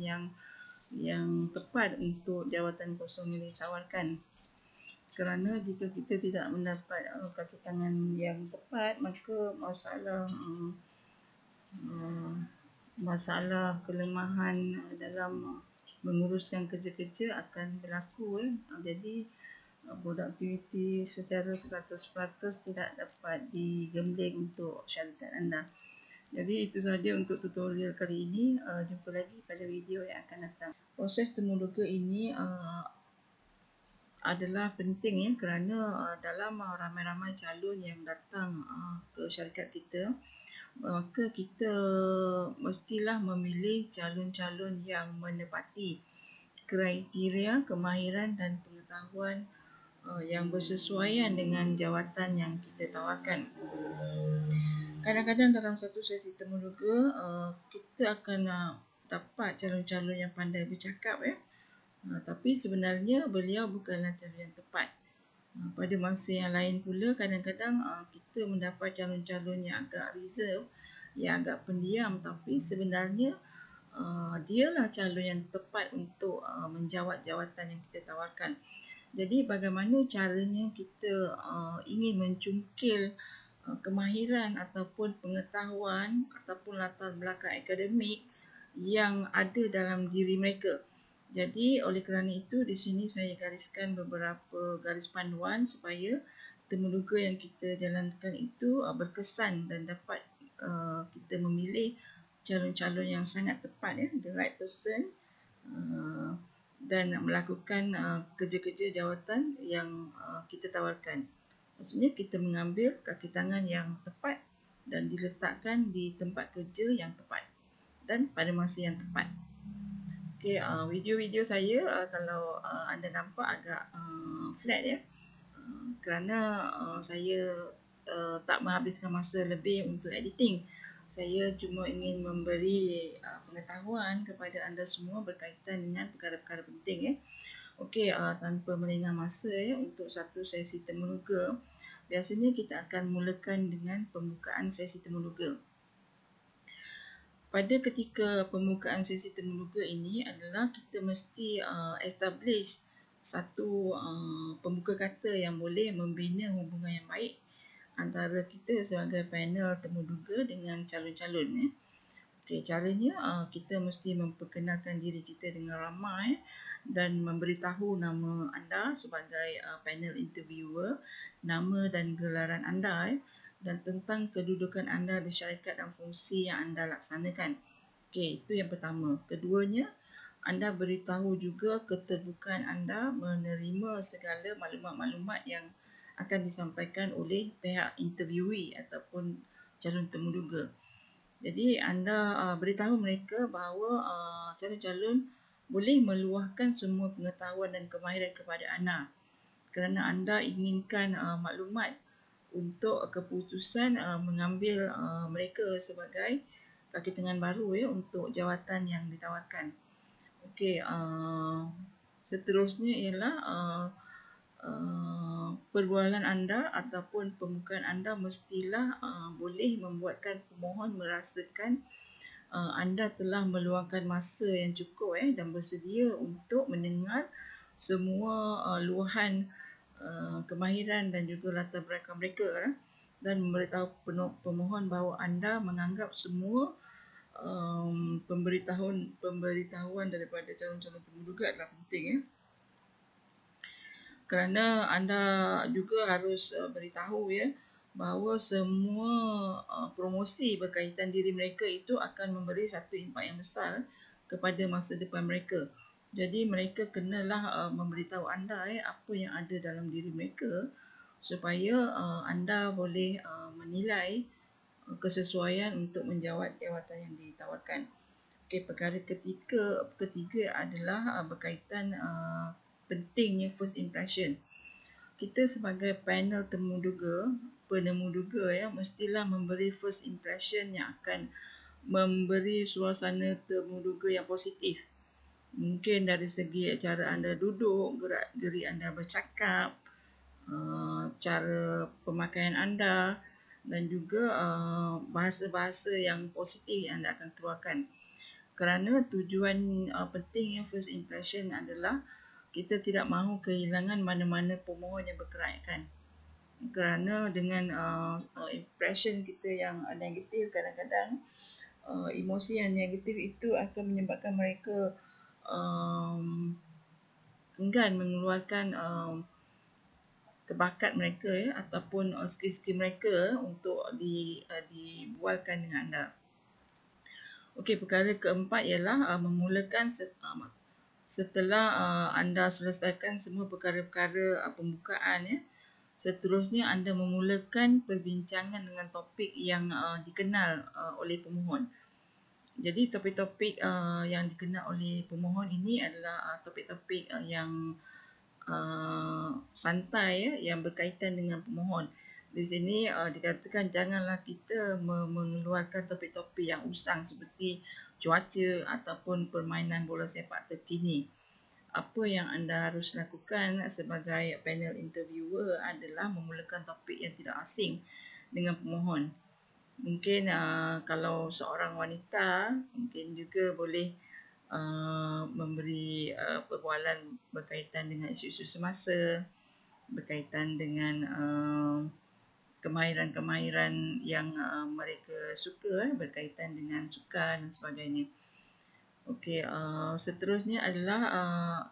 yang tepat untuk jawatan kosong yang ditawarkan. Kerana jika kita tidak mendapat kaki tangan yang tepat, maka masalah kelemahan dalam menguruskan kerja-kerja akan berlaku. Jadi produktiviti secara 100% tidak dapat digembleng untuk syarikat anda. Jadi itu sahaja untuk tutorial kali ini. Jumpa lagi pada video yang akan datang. Proses temuduga ini adalah penting ya kerana dalam ramai-ramai calon yang datang ke syarikat kita, maka kita mestilah memilih calon-calon yang menepati kriteria kemahiran dan pengetahuan yang bersesuaian dengan jawatan yang kita tawarkan. Kadang-kadang dalam satu sesi temuduga kita akan dapat calon-calon yang pandai bercakap ya. Tapi sebenarnya beliau bukanlah calon yang tepat. Pada masa yang lain pula kadang-kadang kita mendapat calon-calon yang agak reserve, yang agak pendiam, tapi sebenarnya dialah calon yang tepat untuk menjawat jawatan yang kita tawarkan. Jadi bagaimana caranya kita ingin mencungkil kemahiran ataupun pengetahuan ataupun latar belakang akademik yang ada dalam diri mereka. Jadi oleh kerana itu di sini saya gariskan beberapa garis panduan supaya temuduga yang kita jalankan itu berkesan dan dapat kita memilih calon-calon yang sangat tepat ya, the right person, dan melakukan kerja-kerja jawatan yang kita tawarkan. Maksudnya kita mengambil kaki tangan yang tepat dan diletakkan di tempat kerja yang tepat dan pada masa yang tepat. Okey, video-video saya kalau anda nampak agak flat ya, kerana saya tak menghabiskan masa lebih untuk editing. Saya cuma ingin memberi pengetahuan kepada anda semua berkaitan dengan perkara-perkara penting ya. Okey, tanpa melengah masa untuk satu sesi temuduga, biasanya kita akan mulakan dengan pembukaan sesi temuduga. Pada ketika pembukaan sesi temuduga ini adalah kita mesti establish satu pembuka kata yang boleh membina hubungan yang baik antara kita sebagai panel temuduga dengan calon-calon. Okey, caranya kita mesti memperkenalkan diri kita dengan ramai dan memberitahu nama anda sebagai panel interviewer, nama dan gelaran anda dan tentang kedudukan anda di syarikat dan fungsi yang anda laksanakan. Okey, itu yang pertama. Keduanya, anda beritahu juga keterbukaan anda menerima segala maklumat-maklumat yang akan disampaikan oleh pihak interviewee ataupun calon temuduga. Jadi anda beritahu mereka bahawa calon-calon boleh meluahkan semua pengetahuan dan kemahiran kepada anda kerana anda inginkan maklumat untuk keputusan mengambil mereka sebagai kaki tangan baru untuk jawatan yang ditawarkan. Okey, seterusnya ialah perbualan anda ataupun pembukaan anda mestilah boleh membuatkan pemohon merasakan anda telah meluangkan masa yang cukup dan bersedia untuk mendengar semua luahan kemahiran dan juga latar belakang mereka dan memberitahu pemohon bahawa anda menganggap semua pemberitahuan daripada calon-calon temuduga adalah penting kerana anda juga harus beritahu bahawa semua promosi berkaitan diri mereka itu akan memberi satu impak yang besar kepada masa depan mereka. Jadi mereka kenalah memberitahu anda apa yang ada dalam diri mereka supaya anda boleh menilai kesesuaian untuk menjawat jawatan yang ditawarkan. Okey, perkara ketiga adalah berkaitan pentingnya first impression. Kita sebagai panel penemuduga mestilah memberi first impression yang akan memberi suasana temuduga yang positif. Mungkin dari segi cara anda duduk, gerak-gerik anda bercakap, cara pemakaian anda dan juga bahasa-bahasa yang positif yang anda akan keluarkan. Kerana tujuan penting first impression adalah kita tidak mahu kehilangan mana-mana pemohon yang berkelayakan. Kerana dengan impression kita yang negatif, kadang-kadang emosi yang negatif itu akan menyebabkan mereka enggan mengeluarkan kebakat mereka ataupun skill-skill mereka untuk dibualkan dengan anda. Okey, perkara keempat ialah memulakan setelah anda selesaikan semua perkara-perkara pembukaan seterusnya anda memulakan perbincangan dengan topik yang dikenal oleh pemohon. Jadi topik-topik yang dikenal oleh pemohon ini adalah topik-topik yang santai yang berkaitan dengan pemohon. Di sini dikatakan janganlah kita mengeluarkan topik-topik yang usang seperti cuaca ataupun permainan bola sepak terkini. Apa yang anda harus lakukan sebagai panel interviewer adalah memulakan topik yang tidak asing dengan pemohon. Mungkin kalau seorang wanita, mungkin juga boleh memberi perbualan berkaitan dengan isu-isu semasa, berkaitan dengan kemahiran-kemahiran yang mereka suka berkaitan dengan sukan dan sebagainya. Okey, seterusnya adalah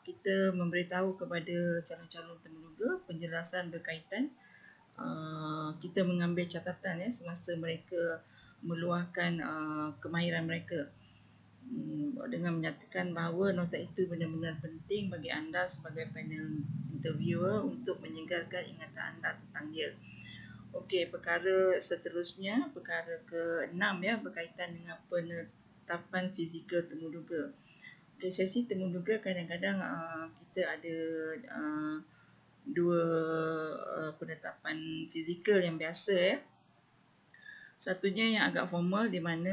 kita memberitahu kepada calon-calon temuduga penjelasan berkaitan kita mengambil catatan semasa mereka meluahkan kemahiran mereka dengan menyatakan bahawa nota itu benar-benar penting bagi anda sebagai panel interviewer untuk menyegarkan ingatan anda tentang dia. Okey, perkara seterusnya, perkara ke-6 berkaitan dengan penetapan fizikal temuduga. Okey, sesi temuduga kadang-kadang kita ada dua penetapan fizikal yang biasa Satunya yang agak formal di mana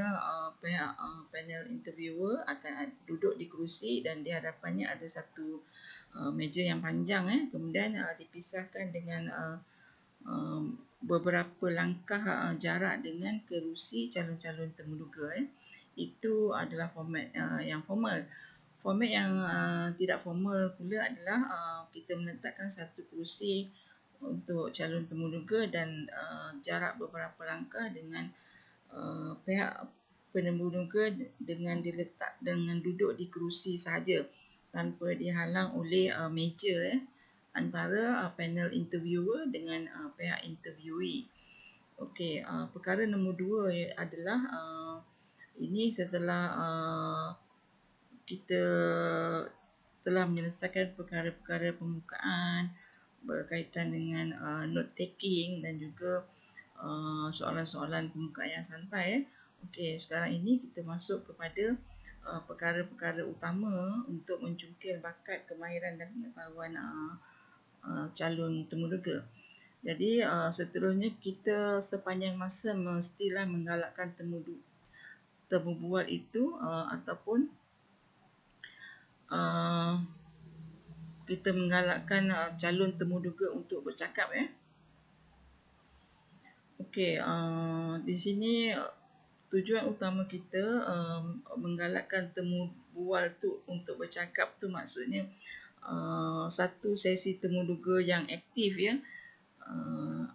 pihak panel interviewer akan duduk di kerusi dan di hadapannya ada satu meja yang panjang, kemudian dipisahkan dengan beberapa langkah jarak dengan kerusi calon-calon temuduga. Itu adalah format yang formal. Format yang tidak formal pula adalah kita meletakkan satu kerusi untuk calon temuduga dan jarak beberapa langkah dengan pihak penemuduga dengan duduk di kerusi sahaja tanpa dihalang oleh meja antara panel interviewer dengan pihak interviewee. Okey, perkara nombor 2 adalah ini setelah kita telah menyelesaikan perkara-perkara pembukaan berkaitan dengan note taking dan juga soalan-soalan pembukaan yang santai. Okey, sekarang ini kita masuk kepada perkara-perkara utama untuk mencungkil bakat, kemahiran dan pengetahuan calon temuduga. Jadi seterusnya kita sepanjang masa mestilah menggalakkan temubual itu ataupun kita menggalakkan calon temuduga untuk bercakap. Okey, di sini tujuan utama kita menggalakkan temubual tu untuk bercakap tu maksudnya satu sesi temuduga yang aktif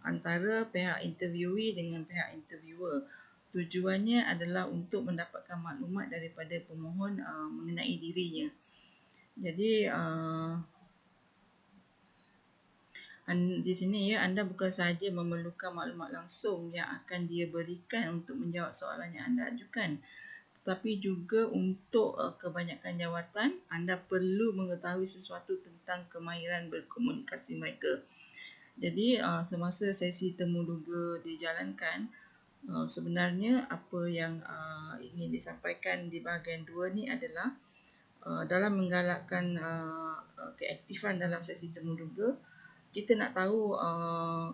antara pihak interviewee dengan pihak interviewer. Tujuannya adalah untuk mendapatkan maklumat daripada pemohon mengenai dirinya. Jadi di sini anda bukan sahaja memerlukan maklumat langsung yang akan dia berikan untuk menjawab soalan yang anda ajukan, tetapi juga untuk kebanyakan jawatan anda perlu mengetahui sesuatu tentang kemahiran berkomunikasi mereka. Jadi semasa sesi temuduga dijalankan, sebenarnya apa yang ingin disampaikan di bahagian 2 ni adalah dalam menggalakkan keaktifan dalam sesi temuduga, kita nak tahu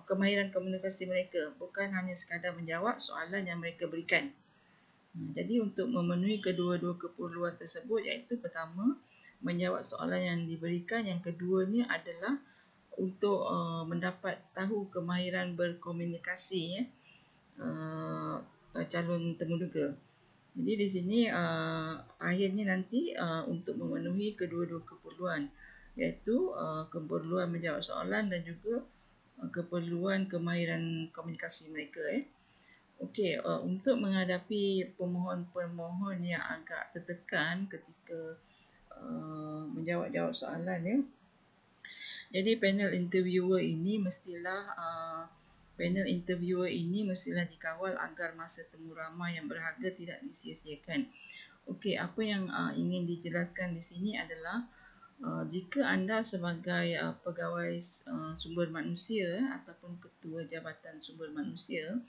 kemahiran komunikasi mereka, bukan hanya sekadar menjawab soalan yang mereka berikan. Jadi untuk memenuhi kedua-dua keperluan tersebut, iaitu pertama menjawab soalan yang diberikan, yang keduanya adalah untuk mendapat tahu kemahiran berkomunikasi calon temuduga. Jadi di sini akhirnya nanti untuk memenuhi kedua-dua keperluan, iaitu keperluan menjawab soalan dan juga keperluan kemahiran komunikasi mereka. Okey, untuk menghadapi pemohon-pemohon yang agak tertekan ketika menjawab soalan jadi panel interviewer ini mestilah dikawal agar masa temu ramah yang berharga tidak disia-siakan. Okey, apa yang ingin dijelaskan di sini adalah jika anda sebagai pegawai sumber manusia ataupun ketua jabatan sumber manusia,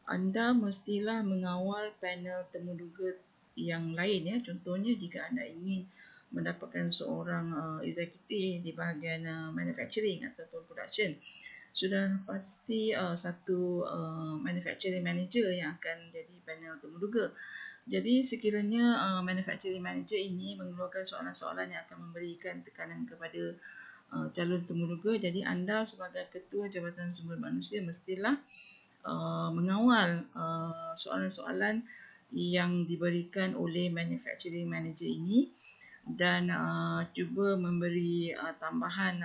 anda mestilah mengawal panel temuduga yang lain. Contohnya jika anda ingin mendapatkan seorang eksekutif di bahagian manufacturing ataupun production, sudah pasti satu manufacturing manager yang akan jadi panel temuduga. Jadi sekiranya manufacturing manager ini mengeluarkan soalan-soalan yang akan memberikan tekanan kepada calon temuduga, jadi anda sebagai ketua jabatan sumber manusia mestilah mengawal soalan-soalan yang diberikan oleh manufacturing manager ini dan cuba memberi tambahan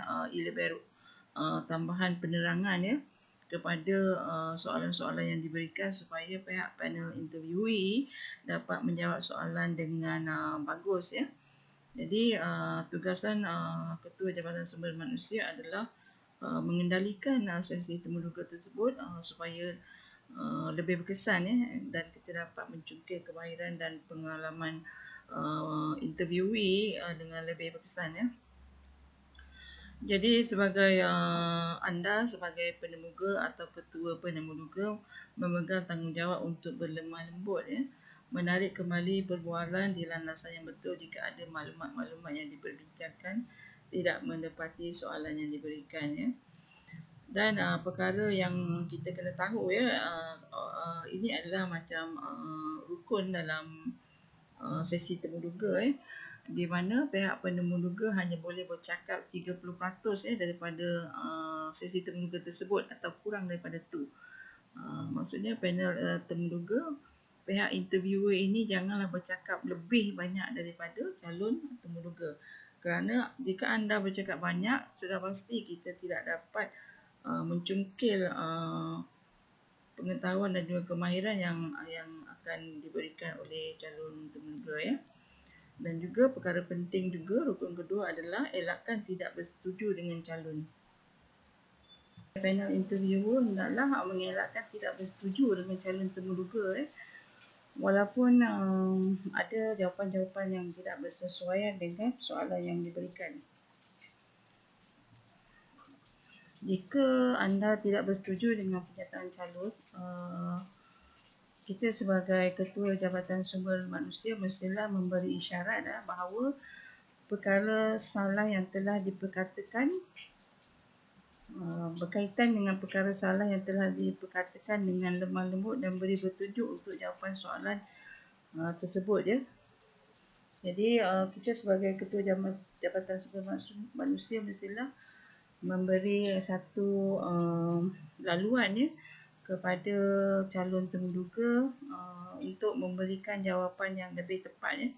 tambahan penerangan kepada soalan-soalan yang diberikan supaya pihak panel interviewee dapat menjawab soalan dengan bagus. Jadi tugasan ketua jabatan sumber manusia adalah mengendalikan sesi temuduga tersebut supaya lebih berkesan dan kita dapat mencungkil kemahiran dan pengalaman interviewee dengan lebih berkesan. Jadi sebagai anda sebagai penemuga atau ketua penemuduga memegang tanggungjawab untuk berlemah lembut menarik kembali perbualan di landasan yang betul jika ada maklumat-maklumat yang diperbincangkan tidak mendapati soalan yang diberikan. Dan perkara yang kita kena tahu ya, ini adalah macam rukun dalam sesi temuduga di mana pihak penemuduga hanya boleh bercakap 30% daripada sesi temuduga tersebut atau kurang daripada itu. Maksudnya panel temuduga, pihak interviewer ini janganlah bercakap lebih banyak daripada calon temuduga. Kerana jika anda bercakap banyak, sudah pasti kita tidak dapat mencungkil pengetahuan dan juga kemahiran yang akan diberikan oleh calon temuduga ya. Dan juga perkara penting juga, rukun kedua adalah elakkan tidak bersetuju dengan calon. Panel interviewer hendaklah mengelakkan tidak bersetuju dengan calon temuduga walaupun ada jawapan-jawapan yang tidak bersesuaian dengan soalan yang diberikan. Jika anda tidak bersetuju dengan pernyataan calon, kita sebagai Ketua Jabatan Sumber Manusia mestilah memberi isyarat bahawa perkara salah yang telah diperkatakan berkaitan dengan perkara salah yang telah diperkatakan dengan lemah lembut dan beri petunjuk untuk jawapan soalan tersebut ya. Jadi kita sebagai Ketua Jabatan Sumber Manusia mestilah memberi satu laluan ya kepada calon temuduga untuk memberikan jawapan yang lebih tepat ya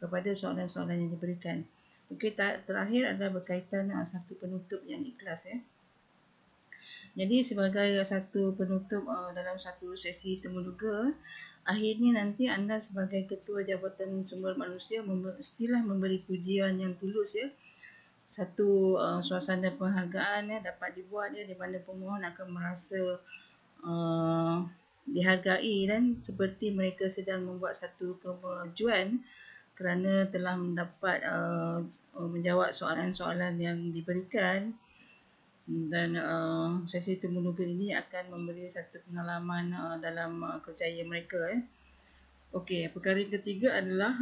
kepada soalan-soalan yang diberikan. Okey, terakhir adalah berkaitan satu penutup yang ikhlas ya. Jadi sebagai satu penutup dalam satu sesi temuduga, akhirnya nanti anda sebagai Ketua Jabatan Sumber Manusia mestilah memberi pujian yang tulus ya. Satu suasana penghargaan dapat dibuat di mana pemohon akan merasa dihargai dan seperti mereka sedang membuat satu kemajuan kerana telah mendapat menjawab soalan-soalan yang diberikan. Dan sesi temuduga ini akan memberi satu pengalaman dalam kerjaya mereka Okey, perkara yang ketiga adalah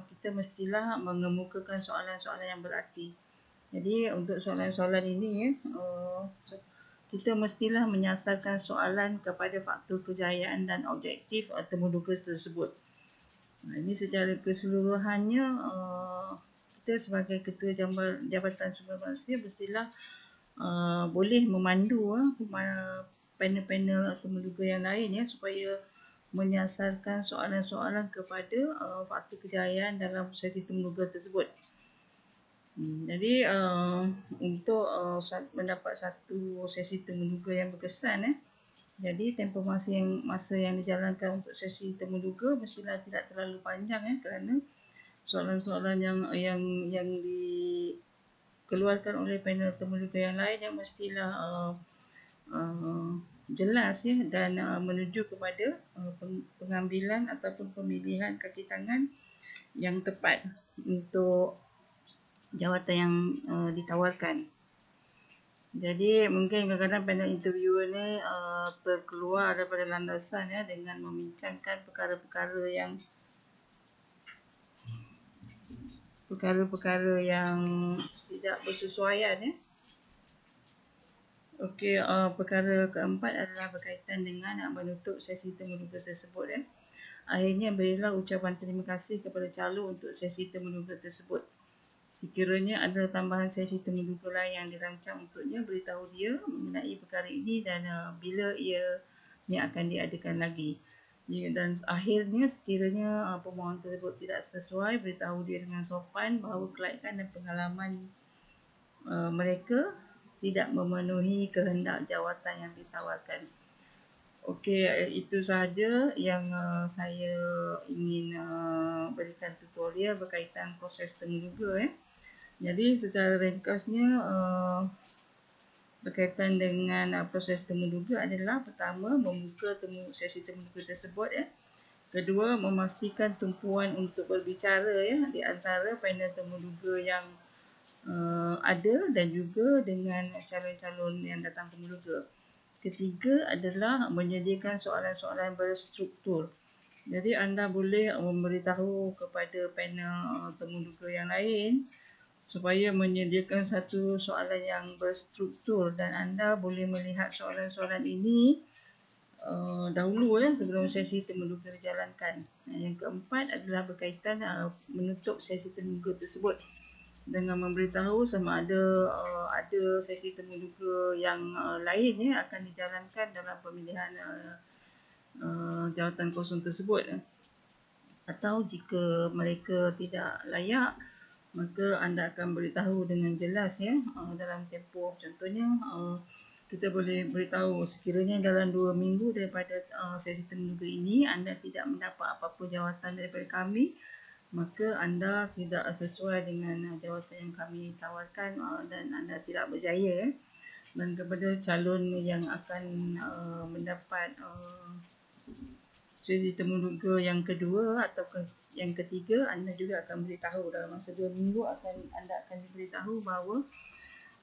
kita mestilah mengemukakan soalan-soalan yang berarti. Jadi untuk soalan-soalan ini kita mestilah menyasarkan soalan kepada faktor kejayaan dan objektif temuduga tersebut. Ini secara keseluruhannya kita sebagai Ketua Jabatan Sumber Manusia mestilah boleh memandu panel-panel temuduga yang lain ya supaya menyasarkan soalan-soalan kepada faktor kejayaan dalam sesi temuduga tersebut. Jadi untuk mendapat satu sesi temuduga yang berkesan jadi tempoh masa yang dijalankan untuk sesi temuduga mestilah tidak terlalu panjang kerana soalan-soalan yang dikeluarkan oleh panel temuduga yang lain yang mestilah jelas dan menuju kepada pengambilan ataupun pemilihan kaki tangan yang tepat untuk jawatan yang ditawarkan. Jadi mungkin kadang-kadang panel interviewer ni terkeluar daripada landasan dengan membincangkan perkara-perkara yang tidak bersesuaian Okey, perkara keempat adalah berkaitan dengan menutup sesi temuduga tersebut Akhirnya berilah ucapan terima kasih kepada calon untuk sesi temuduga tersebut. Sekiranya ada tambahan sesi temuduga lain yang dirancang untuknya, beritahu dia mengenai perkara ini dan bila ia akan diadakan lagi. Dan akhirnya sekiranya pemohon tersebut tidak sesuai, beritahu dia dengan sopan bahawa kelaikan dan pengalaman mereka tidak memenuhi kehendak jawatan yang ditawarkan. Okey, itu sahaja yang saya ingin berikan tutorial berkaitan proses temuduga Jadi secara ringkasnya berkaitan dengan proses temuduga adalah pertama membuka sesi temuduga tersebut Kedua, memastikan tumpuan untuk berbicara di antara panel temuduga yang ada dan juga dengan calon-calon yang datang temuduga. Ketiga adalah menyediakan soalan-soalan berstruktur. Jadi anda boleh memberitahu kepada panel temuduga yang lain supaya menyediakan satu soalan yang berstruktur dan anda boleh melihat soalan-soalan ini dahulu sebelum sesi temuduga dijalankan. Yang keempat adalah berkaitan menutup sesi temuduga tersebut dengan memberitahu sama ada sesi temuduga yang lain akan dijalankan dalam pemilihan jawatan kosong tersebut. Atau jika mereka tidak layak, maka anda akan beritahu dengan jelas dalam tempoh. Contohnya kita boleh beritahu sekiranya dalam 2 minggu daripada sesi temuduga ini anda tidak mendapat apa-apa jawatan daripada kami, maka anda tidak sesuai dengan jawatan yang kami tawarkan dan anda tidak berjaya. Dan kepada calon yang akan mendapat sesi temuduga yang kedua atau yang ketiga, anda juga akan beritahu dalam masa 2 minggu anda akan diberitahu bahawa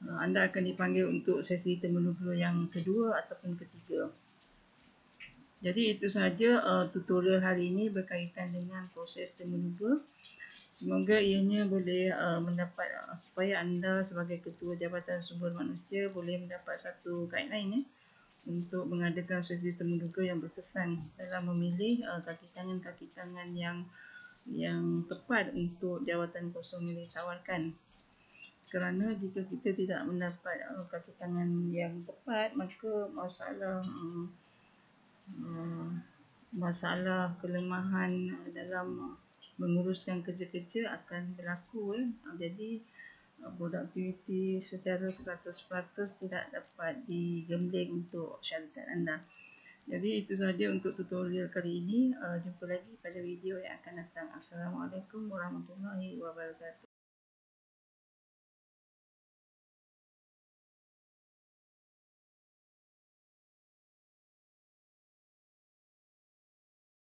anda akan dipanggil untuk sesi temuduga yang kedua ataupun ketiga. Jadi itu sahaja tutorial hari ini berkaitan dengan proses temuduga. Semoga ianya boleh mendapat supaya anda sebagai ketua Jabatan Sumber Manusia boleh mendapat satu guideline untuk mengadakan sesi temuduga yang berkesan dalam memilih kaki tangan yang tepat untuk jawatan kosong yang ditawarkan. Kerana jika kita tidak mendapat kaki tangan yang tepat, maka masalah kelemahan dalam menguruskan kerja-kerja akan berlaku. Jadi produktiviti secara 100% tidak dapat digembleng untuk syarikat anda. Jadi itu sahaja untuk tutorial kali ini. Jumpa lagi pada video yang akan datang. Assalamualaikum warahmatullahi wabarakatuh.